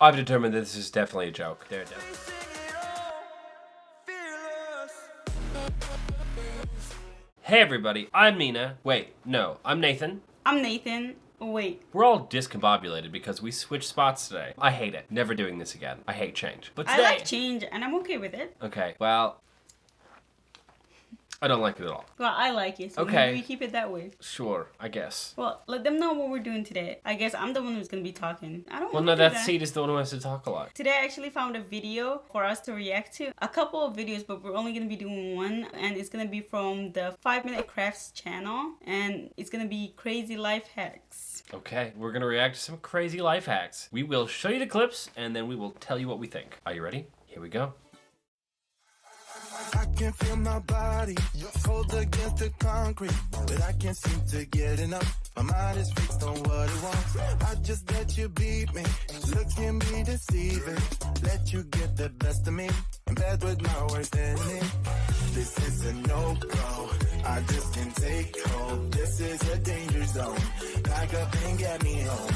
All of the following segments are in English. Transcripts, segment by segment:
I've determined that this is definitely a joke. There it is. Hey everybody, I'm Mina. Wait, no, I'm Nathan. I'm Nathan. Wait. We're all discombobulated because we switched spots today. I hate it. Never doing this again. I hate change. But today... I like change and I'm okay with it. Okay, well... I don't like it at all. Well, I like it, so okay. maybe we keep it that way. Sure, I guess. Well, let them know what we're doing today. I guess I'm the one who's going to be talking. I don't Well, no, that seed is the one who has to talk a lot. Today I actually found a video for us to react to. A couple of videos, but we're only going to be doing one. And it's going to be from the 5 Minute Crafts channel. And it's going to be crazy life hacks. Okay, we're going to react to some crazy life hacks. We will show you the clips, and then we will tell you what we think. Are you ready? Here we go. I can feel my body cold against the concrete, but I can't seem to get enough. My mind is fixed on what it wants. I just let you beat me, look can be deceiving. Let you get the best of me, in bed with my worst enemy. This is a no-go, I just can't take hold. This is a danger zone, back up and get me home.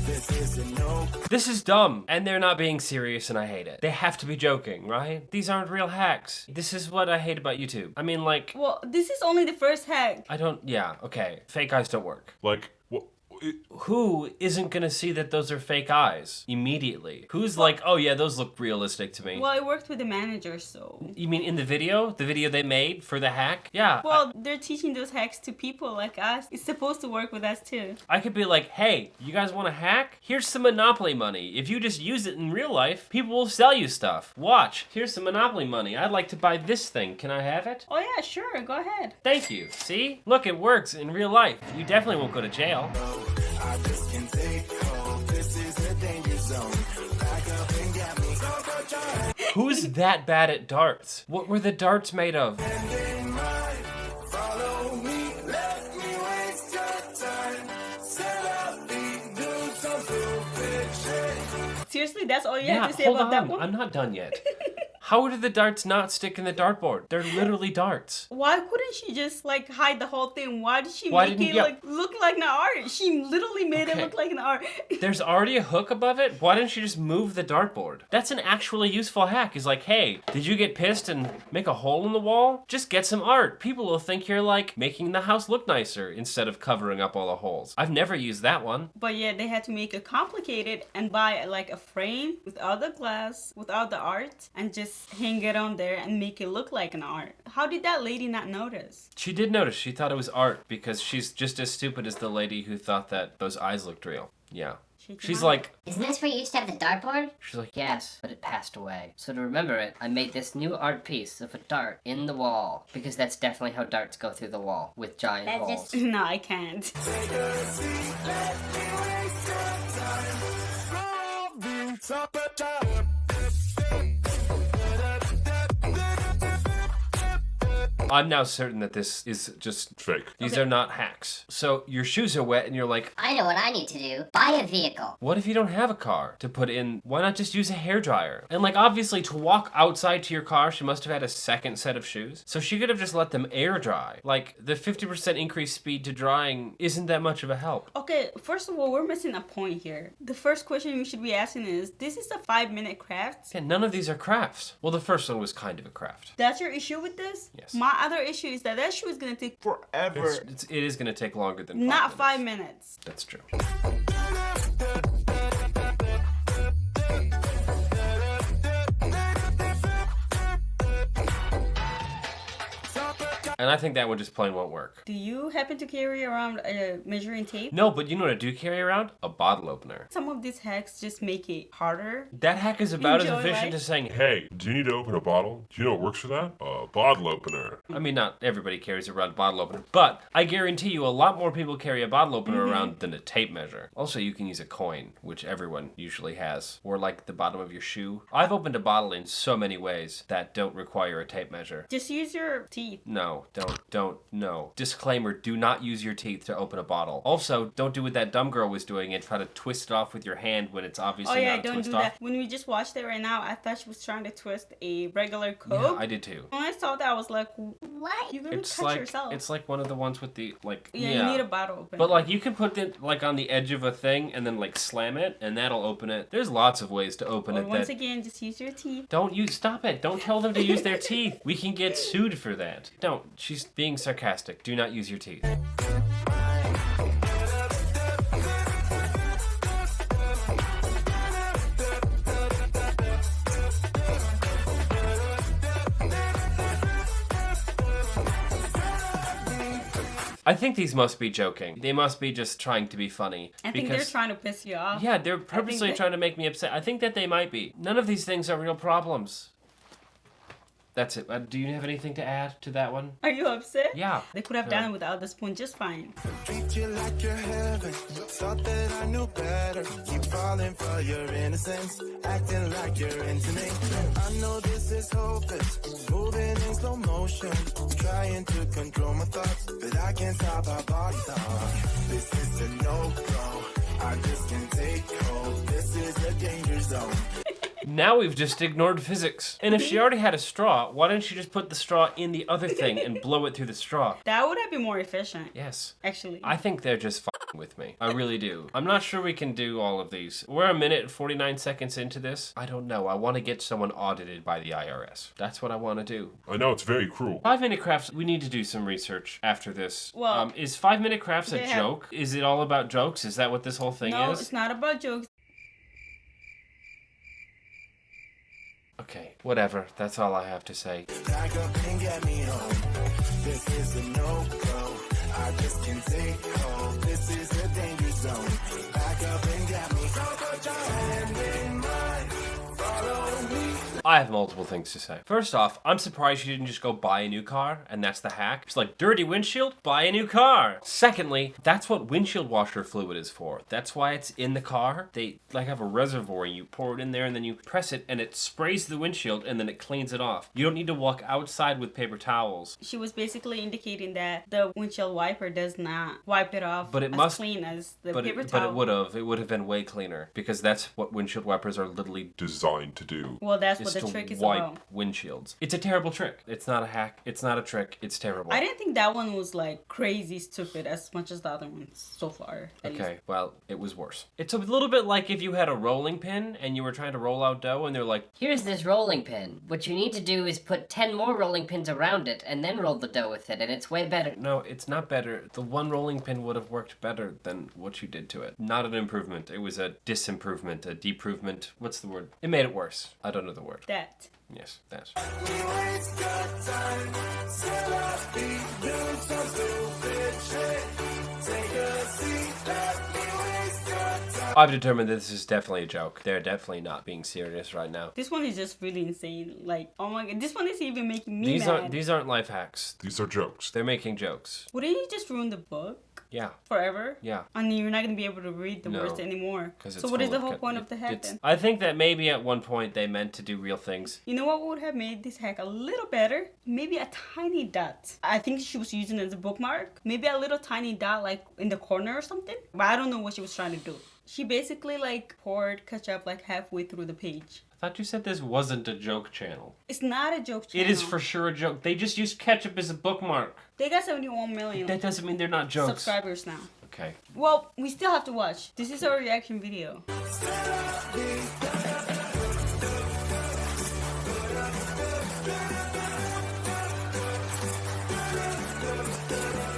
This is a no. This is dumb, and they're not being serious, and I hate it. They have to be joking, right? These aren't real hacks. This is what I hate about YouTube. I mean, like... Well, this is only the first hack. Yeah, okay. Fake eyes don't work. Like, what? Who isn't gonna see that those are fake eyes immediately? Who's like, oh yeah, those look realistic to me? Well, I worked with the manager, so... You mean in the video? The video they made for the hack? Yeah. Well, they're teaching those hacks to people like us. It's supposed to work with us too. I could be like, hey, you guys want a hack? Here's some Monopoly money. If you just use it in real life, people will sell you stuff. Watch, here's some Monopoly money. I'd like to buy this thing. Can I have it? Oh yeah, sure, go ahead. Thank you. See? Look, it works in real life. You definitely won't go to jail. I just can't take hold. This is a danger zone. Back up and get me. Who's that bad at darts? What were the darts made of? Follow me, let me waste your time. Set up the do some stupid shit. Seriously, that's all you have to say hold about on. that one? I'm not done yet. How did the darts not stick in the dartboard? They're literally darts. Why couldn't she just like hide the whole thing? Why did she Why make didn't- it yeah. like look like an art? She literally made it Okay. look like an art. There's already a hook above it. Why didn't you just move the dartboard? That's an actually useful hack. Is like, hey, did you get pissed and make a hole in the wall? Just get some art. People will think you're like making the house look nicer instead of covering up all the holes. I've never used that one. But yeah, they had to make it complicated and buy like a frame without the glass, without the art, and just hang it on there and make it look like an art. How did that lady not notice? She did notice. She thought it was art because she's just as stupid as the lady who thought that those eyes looked real. Yeah. She's like... Isn't this where you used to have the dartboard? She's like, Yes, but it passed away. So to remember it, I made this new art piece of a dart in the wall. Because that's definitely how darts go through the wall, with giant That's holes. just- No, I can't. I'm now certain that this is just... Fake. These are not hacks. So your shoes are wet and you're like, I know what I need to do. Buy a vehicle. what if you don't have a car to put in? Why not just use a hairdryer? And like, obviously to walk outside to your car, she must have had a second set of shoes. So she could have just let them air dry. Like, the 50% increased speed to drying isn't that much of a help. Okay, first of all, we're missing a point here. The first question we should be asking is, this is a 5 minute craft? Yeah, none of these are crafts. Well, the first one was kind of a craft. That's your issue with this? Yes. My other issue is that shoe is gonna take Forever. It is going to take longer than not 5 5 minutes. minutes. That's true. And I think that one just plain won't work. Do you happen to carry around a measuring tape? No, but you know what I do carry around? A bottle opener. Some of these hacks just make it harder. That hack is about as Enjoy efficient life. as saying, Hey, do you need to open a bottle? Do you know what works for that? A bottle opener. I mean, not everybody carries around a bottle opener, but I guarantee you a lot more people carry a bottle opener around than a tape measure. Also, you can use a coin, which everyone usually has, or like the bottom of your shoe. I've opened a bottle in so many ways that don't require a tape measure. Just use your teeth. No, no. Disclaimer, do not use your teeth to open a bottle. Also, don't do what that dumb girl was doing and try to twist it off with your hand when it's obviously not a don't twist do off. that. When we just watched it right now, I thought she was trying to twist a regular Coke. Yeah, I did too. When I saw that, I was like, what? You're gonna cut yourself. It's like one of the ones with the, like, yeah, you need a bottle opener. But, like, you can put it, like, on the edge of a thing and then, like, slam it, and that'll open it. There's lots of ways to open it. Once again, just use your teeth. Stop it. Don't tell them to use their teeth. We can get sued for that. Don't. She's being sarcastic. Do not use your teeth. I think these must be joking. They must be just trying to be funny. I think they're trying to piss you off. Yeah, they're purposely trying to make me upset. I think that they might be. None of these things are real problems. That's it. Do you have anything to add to that one? Are you upset? Yeah. They could have done it without the spoon just fine. Treat you like you're heaven. Thought that I knew better. Keep falling for your innocence. Acting like you're into me. I know this is hopeless. Moving in slow motion. Trying to control my thoughts. But I can't stop our body talk. This is a no-go. I just can't take hold. This is a danger zone. Now we've just ignored physics. And if she already had a straw, why didn't she just put the straw in the other thing and blow it through the straw? That would have been more efficient. Yes. Actually. I think they're just f***ing with me. I really do. I'm not sure we can do all of these. We're a minute and 49 seconds into this. I don't know. I want to get someone audited by the IRS. That's what I want to do. I know it's very cruel. 5 Minute Crafts, we need to do some research after this. Well, is 5 Minute Crafts a joke? Is it all about jokes? Is that what this whole thing is? No, it's not about jokes. Okay, whatever. That's all I have to say. Back up and get me home. This is a no-go. I just can't take hold. This is a danger zone. Back up and get me. Don't put your hand in mine. Follow me. I have multiple things to say. First off, I'm surprised you didn't just go buy a new car, and that's the hack. It's like, dirty windshield? Buy a new car. Secondly, that's what windshield washer fluid is for. That's why it's in the car. They like have a reservoir, and you pour it in there, and then you press it, and it sprays the windshield, and then it cleans it off. You don't need to walk outside with paper towels. She was basically indicating that the windshield wiper does not wipe it off as clean as the paper towel. But it would have been way cleaner, because that's what windshield wipers are literally designed to do. Well, that's what the trick is about. Windshields. It's a terrible trick. It's not a hack. It's not a trick. It's terrible. I didn't think that one was like crazy stupid as much as the other ones so far. Okay, well, it was worse. It's a little bit like if you had a rolling pin and you were trying to roll out dough and they're like, here's this rolling pin. What you need to do is put 10 more rolling pins around it and then roll the dough with it, and it's way better. No, it's not better. The one rolling pin would have worked better than what you did to it. Not an improvement. It was a disimprovement, a deprovement. What's the word? It made it worse. I don't know the word. That. Yes, that. I've determined that this is definitely a joke. They're definitely not being serious right now. This one is just really insane. Like, oh my god, this one is even making me mad. These aren't life hacks. These are jokes. They're making jokes. Wouldn't you just ruin the book? Yeah. Forever? Yeah. And you're not going to be able to read the words anymore. So what is the whole point of the hack then? I think that maybe at one point they meant to do real things. You know what would have made this hack a little better? Maybe a tiny dot. I think she was using it as a bookmark. Maybe a little tiny dot like in the corner or something. But I don't know what she was trying to do. She basically like poured ketchup like halfway through the page. I thought you said this wasn't a joke channel. It's not a joke channel. It is for sure a joke. They just used ketchup as a bookmark. They got 71 million. That doesn't mean they're not jokes. Subscribers now. Okay. Well, we still have to watch. This is our reaction video.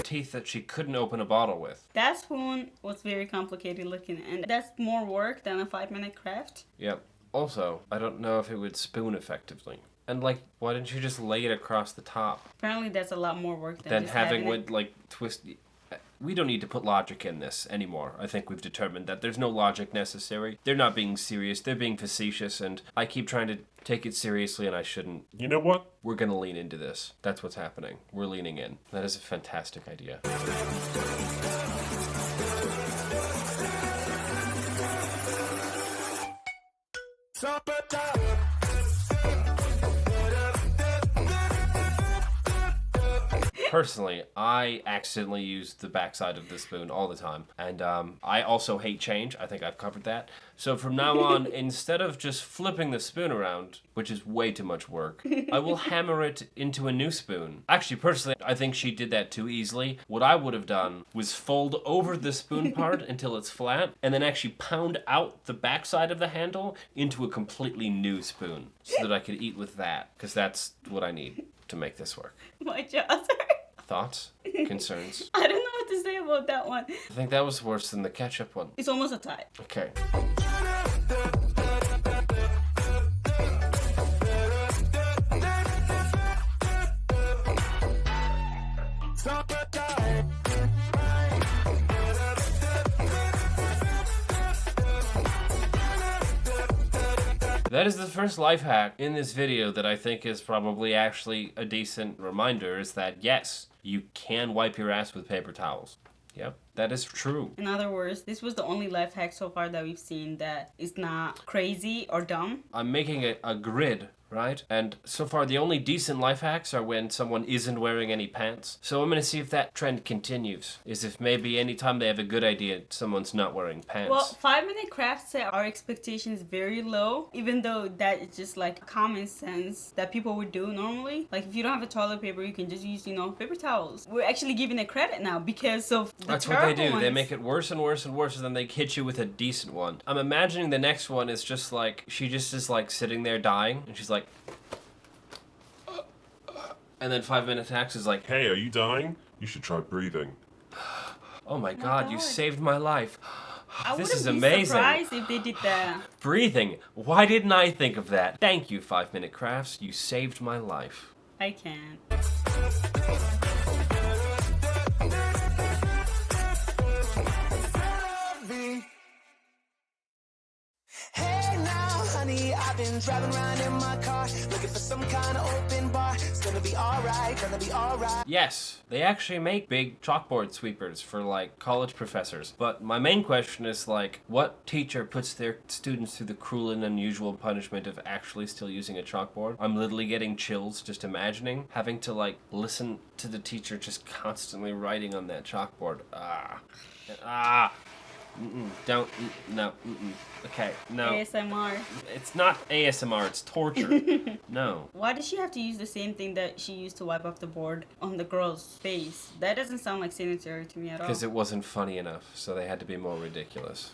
Teeth that she couldn't open a bottle with. That spoon was very complicated looking, and that's more work than a 5-minute craft. Yep. Also, I don't know if it would spoon effectively. And like, why didn't you just lay it across the top? Apparently that's a lot more work than just having it. like twist. We don't need to put logic in this anymore. I think we've determined that there's no logic necessary. They're not being serious. They're being facetious, and I keep trying to take it seriously, and I shouldn't. You know what? We're gonna lean into this. That's what's happening. We're leaning in. That is a fantastic idea. Personally, I accidentally use the backside of the spoon all the time. And I also hate change. I think I've covered that. So from now on, instead of just flipping the spoon around, which is way too much work, I will hammer it into a new spoon. Actually, personally, I think she did that too easily. What I would have done was fold over the spoon part until it's flat, and then actually pound out the backside of the handle into a completely new spoon so that I could eat with that, because that's what I need to make this work. My jaws hurt. Thoughts? Concerns? I don't know what to say about that one. I think that was worse than the ketchup one. It's almost a tie. Okay. That is the first life hack in this video that I think is probably actually a decent reminder, is that yes, you can wipe your ass with paper towels. Yep, that is true. In other words, this was the only life hack so far that we've seen that is not crazy or dumb. I'm making a grid, right? And so far the only decent life hacks are when someone isn't wearing any pants. So I'm gonna see if that trend continues. Is if maybe anytime they have a good idea, someone's not wearing pants. Well, 5-minute craft set our expectations very low, even though that is just like common sense that people would do normally. Like if you don't have a toilet paper, you can just use, paper towels. We're actually giving it credit now because of the That's what they do. ones. They make it worse and worse and worse, and then they hit you with a decent one. I'm imagining the next one is just like, she just is like sitting there dying, and she's like, and then 5-minute hacks is like, Hey, are you dying? You should try breathing. oh my god, you God. saved my life. I This wouldn't is be amazing. surprised if they did that. Breathing. Why didn't I think of that? Thank you, 5-minute crafts. You saved my life. I can't. Hey now, honey, I've been driving around in my car, looking for some kind of open bar. It's gonna be alright, gonna be alright. Yes, they actually make big chalkboard sweepers for like college professors. But my main question is like, what teacher puts their students through the cruel and unusual punishment of actually still using a chalkboard? I'm literally getting chills just imagining having to like listen to the teacher just constantly writing on that chalkboard. Don't, no, okay, no. ASMR. It's not ASMR, it's torture. No. Why does she have to use the same thing that she used to wipe off the board on the girl's face? That doesn't sound like sanitary to me at all. Because it wasn't funny enough, so they had to be more ridiculous.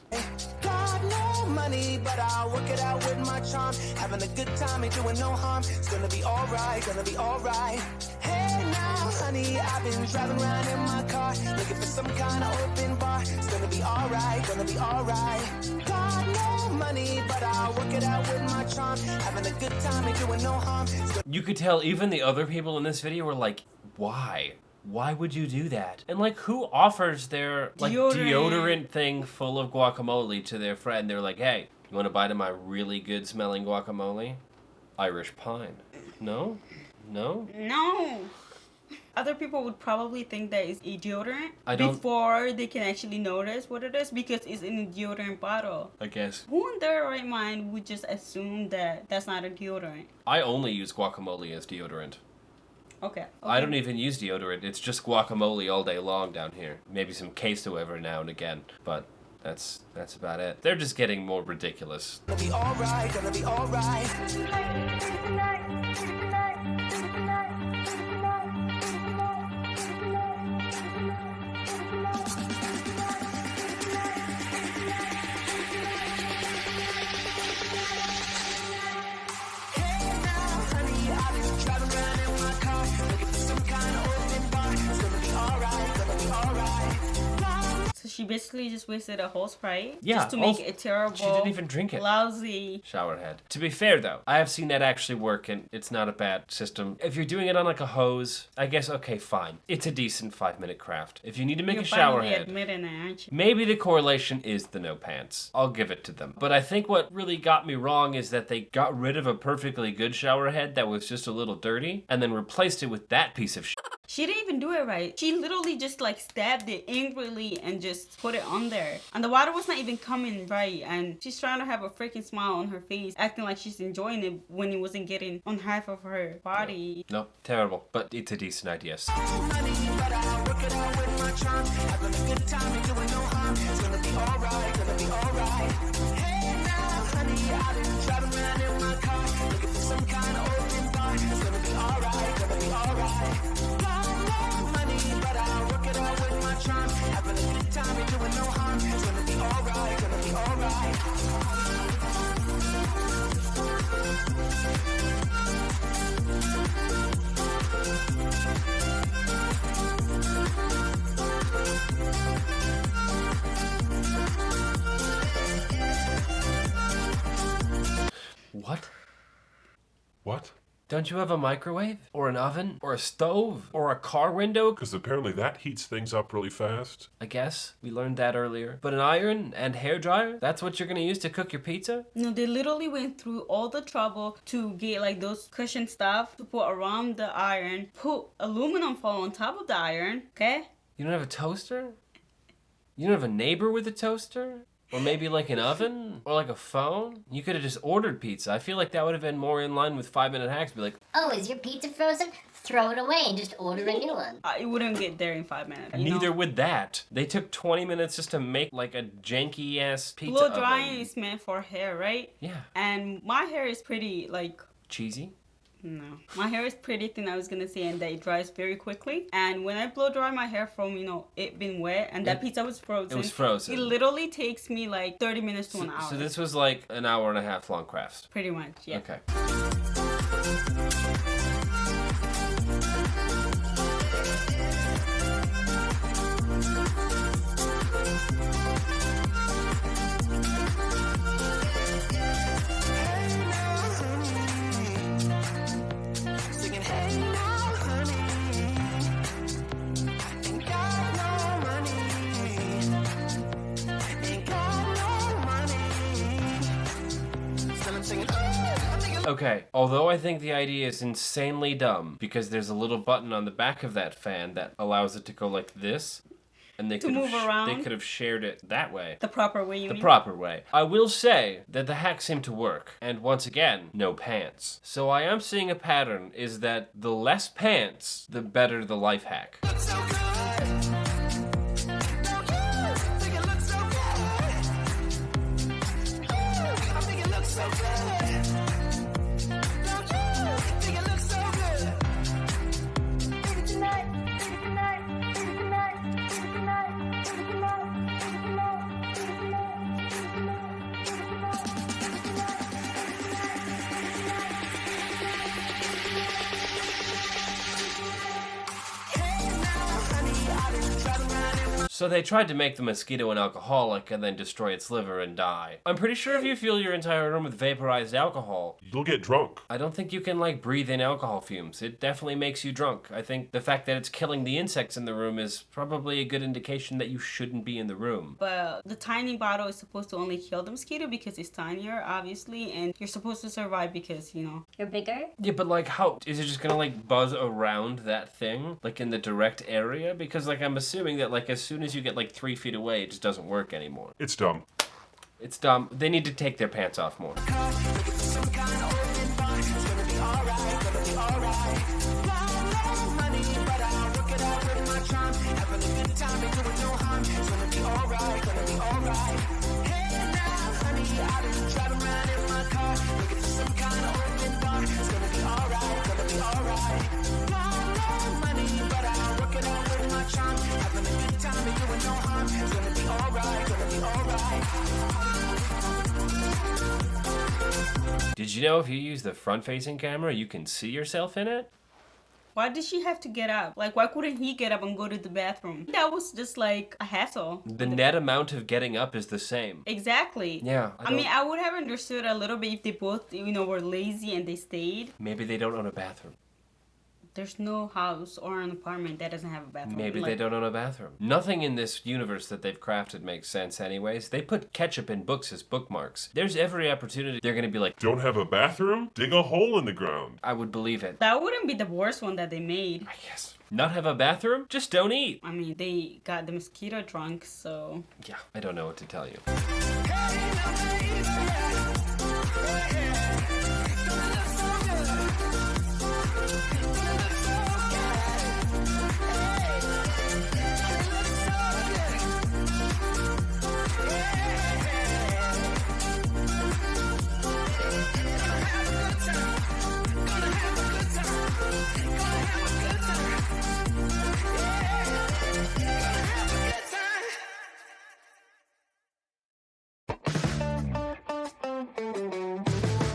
Got no money, but I'll work it out with my charm. Having a good time and doing no harm. It's gonna be alright, gonna be alright. Hey now, honey, I've been driving around in my car, looking for some kind of open bar. It's gonna be alright, gonna be alright. Got no money, but I'll work it out with my charm. Having a good time and doing no harm. You could tell even the other people in this video were like, why? Why would you do that? And like, who offers their like deodorant thing full of guacamole to their friend? They're like, hey, you want to bite of my really good smelling guacamole? Irish pine. No? No? No. Other people would probably think that it's a deodorant before they can actually notice what it is because it's in a deodorant bottle. I guess. Who in their right mind would just assume that that's not a deodorant? I only use guacamole as deodorant. Okay. I don't even use deodorant. It's just guacamole all day long down here. Maybe some queso every now and again, but that's about it. They're just getting more ridiculous. Gonna be alright, gonna be alright. So she basically just wasted a whole Sprite Yeah, just to make a terrible, she didn't even drink it. lousy. Shower head. To be fair though, I have seen that actually work and it's not a bad system. If you're doing it on like a hose, I guess okay, fine. It's a decent 5-minute craft. If you need to make You're a shower finally head, admitting it, aren't you? maybe the correlation is the no pants. I'll give it to them. But I think what really got me wrong is that they got rid of a perfectly good shower head that was just a little dirty and then replaced it with that piece of shit. She didn't even do it right. She literally just like stabbed it angrily and just put it on there. And the water was not even coming right. And she's trying to have a freaking smile on her face, acting like she's enjoying it when it wasn't getting on half of her body. No, terrible. But it's a decent idea. What? What? Don't you have a microwave? Or an oven? Or a stove? Or a car window? Because apparently that heats things up really fast. I guess. We learned that earlier. But an iron and hairdryer? That's what you're gonna use to cook your pizza? No, they literally went through all the trouble to get like those cushion stuff to put around the iron, put aluminum foil on top of the iron, okay? You don't have a toaster? You don't have a neighbor with a toaster? Or maybe like an oven? Or like a phone? You could have just ordered pizza. I feel like that would have been more in line with 5 Minute Hacks. Be like, Oh, is your pizza frozen? Throw it away and just order a new one. It wouldn't get there in 5 minutes. you neither know? would that. They took 20 minutes just to make like a janky ass pizza Blow oven. drying is meant for hair, right? Yeah. And my hair is pretty like... Cheesy? No. My hair is pretty thin, I was gonna say, and that it dries very quickly. And when I blow dry my hair from, it being wet, and that pizza was frozen. It was frozen. It literally takes me like 30 minutes to an hour. So this was like an hour and a half long craft. Pretty much, yeah. Okay. Okay, although I think the idea is insanely dumb, because there's a little button on the back of that fan that allows it to go like this, and they could move have around? they could have shared it that way. The proper way, you The mean? proper way. I will say that the hacks seem to work, and once again, no pants. So I am seeing a pattern is that the less pants, the better the life hack. So they tried to make the mosquito an alcoholic and then destroy its liver and die. I'm pretty sure if you fill your entire room with vaporized alcohol, You'll get drunk. I don't think you can like breathe in alcohol fumes. It definitely makes you drunk. I think the fact that it's killing the insects in the room is probably a good indication that you shouldn't be in the room. But the tiny bottle is supposed to only kill the mosquito because it's tinier, obviously, and you're supposed to survive because, You're bigger? Yeah, but like how? Is it just gonna like buzz around that thing? Like in the direct area? Because like I'm assuming that like as soon as you get like 3 feet away, it just doesn't work anymore. It's dumb. It's dumb. They need to take their pants off more. Did you know if you use the front-facing camera, you can see yourself in it? Why did she have to get up? Like, why couldn't he get up and go to the bathroom? That was just like a hassle. The net amount of getting up is the same. Exactly. Yeah. I mean, I would have understood a little bit if they both, were lazy and they stayed. Maybe they don't own a bathroom. There's no house or an apartment that doesn't have a bathroom. Maybe they don't own a bathroom. Nothing in this universe that they've crafted makes sense anyways. They put ketchup in books as bookmarks. There's every opportunity they're gonna be like, Don't have a bathroom? Dig a hole in the ground. I would believe it. That wouldn't be the worst one that they made. I guess. Not have a bathroom? Just don't eat. I mean, they got the mosquito drunk, so... Yeah, I don't know what to tell you.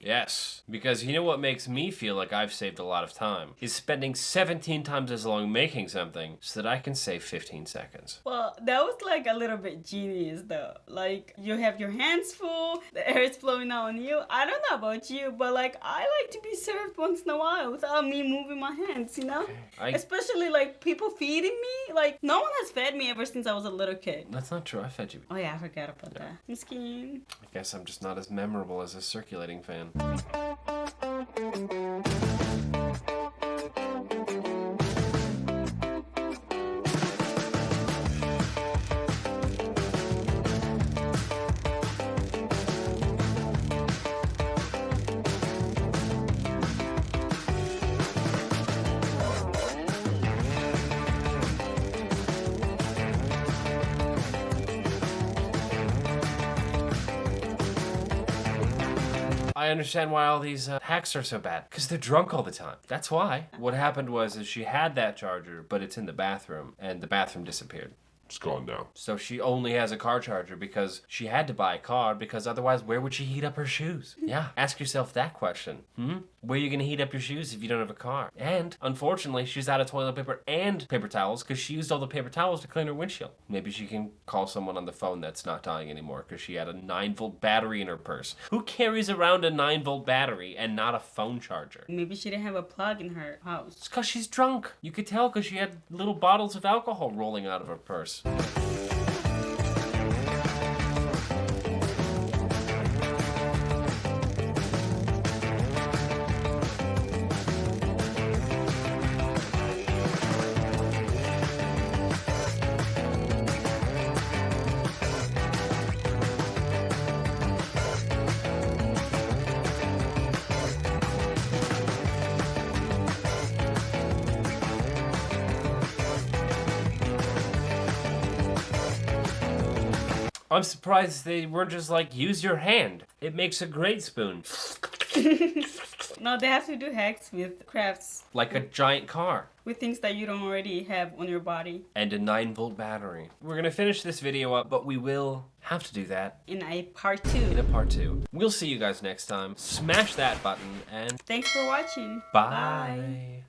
Yes, because you know what makes me feel like I've saved a lot of time is spending 17 times as long making something so that I can save 15 seconds. Well, that was like a little bit genius though. Like, you have your hands full, the air is flowing out on you. I don't know about you, but like, I like to be served once in a while without me moving my hands, you know? Especially like people feeding me. Like, no one has fed me ever since I was a little kid. That's not true, I fed you. Oh yeah, I forgot about that. Miskin. I guess I'm just not as memorable as a circulating fan. I understand why all these hacks are so bad. Because they're drunk all the time. That's why. What happened was is she had that charger, but it's in the bathroom, and the bathroom disappeared. It's gone now. So she only has a car charger because she had to buy a car, because otherwise where would she heat up her shoes? Yeah, ask yourself that question. Where are you going to heat up your shoes if you don't have a car? And unfortunately, she's out of toilet paper and paper towels because she used all the paper towels to clean her windshield. Maybe she can call someone on the phone that's not dying anymore because she had a 9-volt battery in her purse. Who carries around a 9-volt battery and not a phone charger? Maybe she didn't have a plug in her house. It's because she's drunk. You could tell because she had little bottles of alcohol rolling out of her purse. I'm surprised they weren't just like, use your hand. It makes a great spoon. No, they have to do hacks with crafts. Like a giant car. With things that you don't already have on your body. And a 9-volt battery. We're gonna finish this video up, but we will have to do that In a part 2. in a part 2. We'll see you guys next time. Smash that button and Thanks for watching. bye.